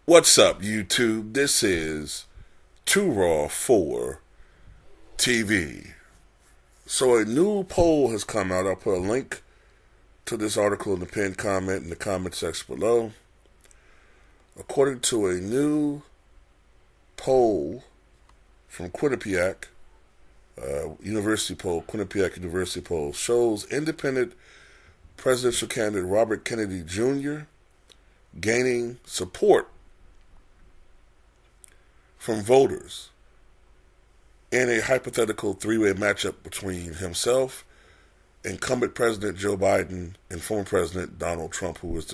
What's up, YouTube? This is Too Raw for TV. So a new poll has come out. I'll put a link to this article in the pinned comment in the comment section below. According to a new poll from Quinnipiac, University poll, Quinnipiac University poll, shows independent presidential candidate Robert Kennedy Jr. gaining support from voters in a hypothetical three-way matchup between himself, incumbent President Joe Biden, and former President Donald Trump, who is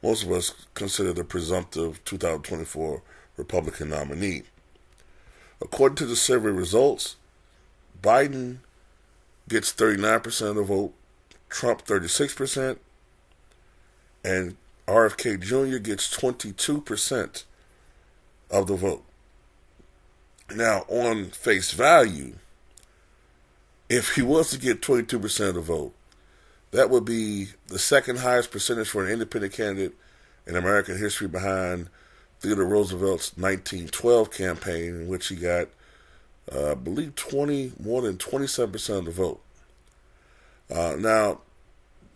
most of us consider the presumptive 2024 Republican nominee. According to the survey results, Biden gets 39% of the vote, Trump 36%, and RFK Jr. gets 22% of the vote. Now, on face value, if he was to get 22% of the vote, that would be the second highest percentage for an independent candidate in American history, behind Theodore Roosevelt's 1912 campaign, in which he got, I believe, more than 27% of the vote. Now,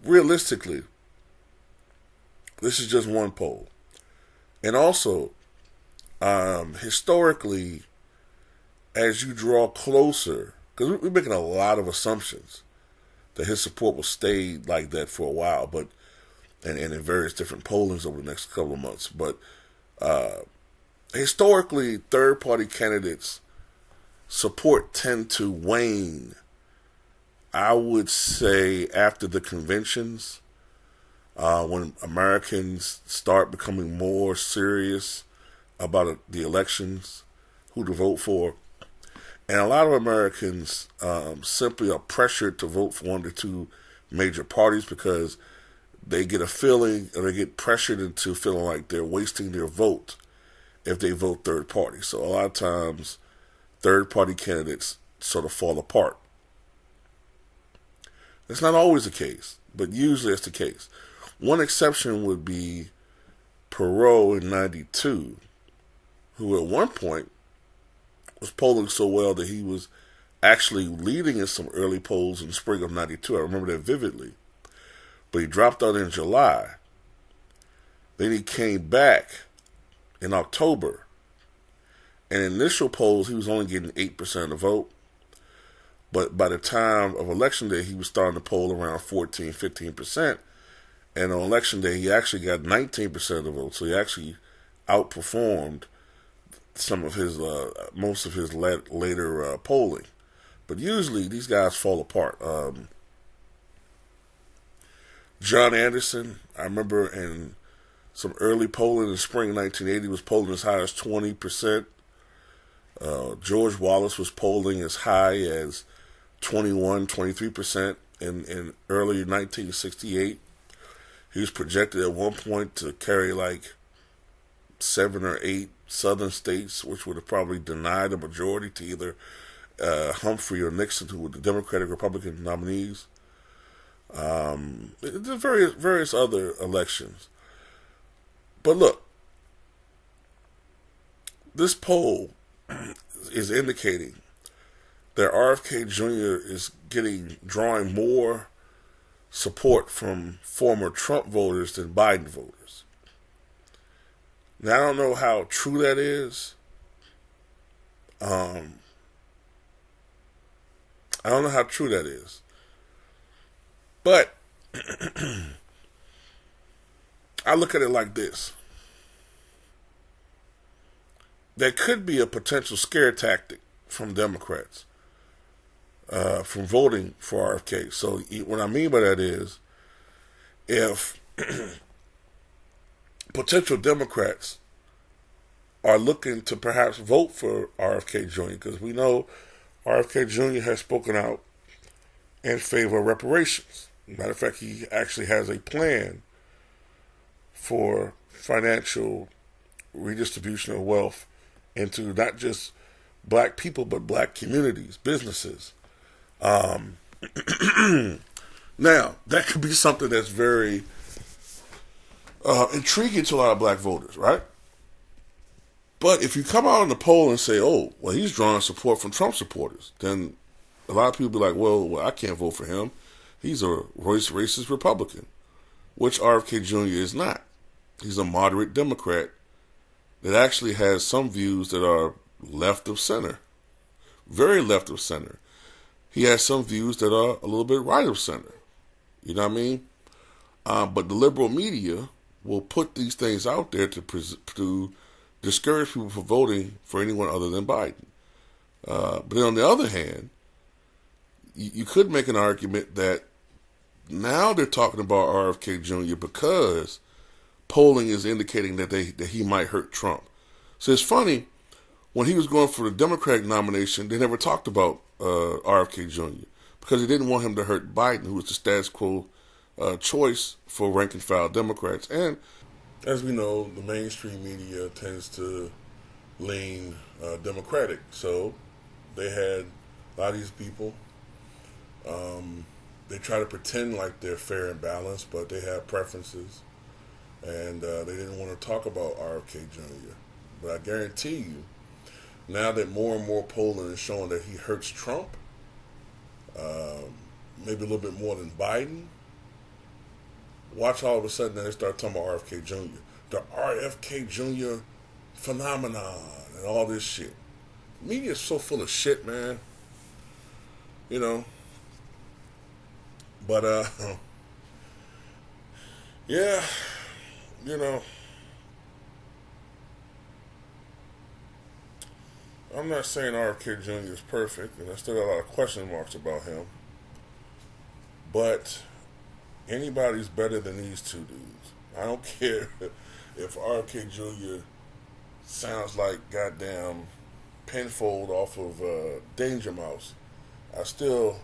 realistically, this is just one poll. And also, historically, as you draw closer, because we're making a lot of assumptions that his support will stay like that for a while, but and in various different pollings over the next couple of months. But historically, third-party candidates' support tend to wane, I would say, after the conventions, when Americans start becoming more serious about the elections, who to vote for. And a lot of Americans simply are pressured to vote for one or two major parties because they get a feeling, or they get pressured into feeling like they're wasting their vote if they vote third party. So a lot of times, third party candidates sort of fall apart. It's not always the case, but usually it's the case. One exception would be Perot in '92, who at one point was polling so well that he was actually leading in some early polls in the spring of '92. I remember that vividly. But he dropped out in July. Then he came back in October. And in initial polls, he was only getting 8% of the vote. But by the time of Election Day, he was starting to poll around 14, 15%. And on Election Day, he actually got 19% of the vote. So he actually outperformed some of his, most of his later polling. But usually these guys fall apart. John Anderson, I remember in some early polling in spring 1980, was polling as high as 20%. George Wallace was polling as high as 21, 23% in early 1968. He was projected at one point to carry like 7 or 8 southern states, which would have probably denied a majority to either Humphrey or Nixon, who were the Democratic Republican nominees. There's various other elections. But look, this poll is indicating that RFK Jr. is drawing more support from former Trump voters than Biden voters. Now, I don't know how true that is. I don't know how true that is. But I look at it like this. There could be a potential scare tactic from Democrats from voting for RFK. So what I mean by that is, if potential Democrats are looking to perhaps vote for RFK Jr., because we know RFK Jr. has spoken out in favor of reparations. Matter of fact, he actually has a plan for financial redistribution of wealth into not just black people, but black communities, businesses. Now, that could be something that's very intriguing to a lot of black voters, right? But if you come out in the poll and say, oh, well, he's drawing support from Trump supporters, then a lot of people be like, well, I can't vote for him. He's a racist Republican, which RFK Jr. is not. He's a moderate Democrat that actually has some views that are left of center, very left of center. He has some views that are a little bit right of center. You know what I mean? But the liberal media will put these things out there to discourage people from voting for anyone other than Biden. But then on the other hand, you could make an argument that now they're talking about RFK Jr. because polling is indicating that he might hurt Trump. So it's funny, when he was going for the Democratic nomination, they never talked about RFK Jr. because they didn't want him to hurt Biden, who was the status quo choice for rank and file Democrats. And as we know, the mainstream media tends to lean Democratic. So they had a lot of these people. They try to pretend like they're fair and balanced, but they have preferences. And they didn't want to talk about RFK Jr. But I guarantee you, now that more and more polling is showing that he hurts Trump, maybe a little bit more than Biden, watch all of a sudden they start talking about RFK Jr. The RFK Jr. phenomenon and all this shit. Media is so full of shit, man. You know. But, yeah, you know, I'm not saying RFK Jr. is perfect, and I still got a lot of question marks about him. But anybody's better than these two dudes. I don't care if RFK Jr. sounds like goddamn Penfold off of Danger Mouse. I still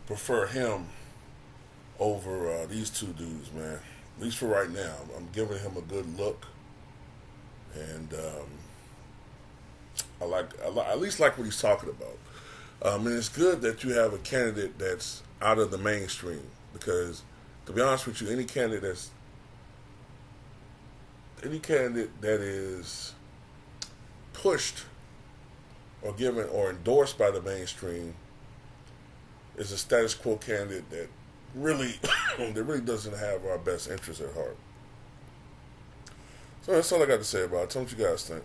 prefer him over these two dudes, man. At least for right now. I'm giving him a good look. And I at least like what he's talking about. And it's good that you have a candidate that's out of the mainstream. Because, to be honest with you, any candidate that is pushed or given or endorsed by the mainstream is a status quo candidate that really doesn't have our best interests at heart. So that's all I got to say about it. Tell me what you guys think.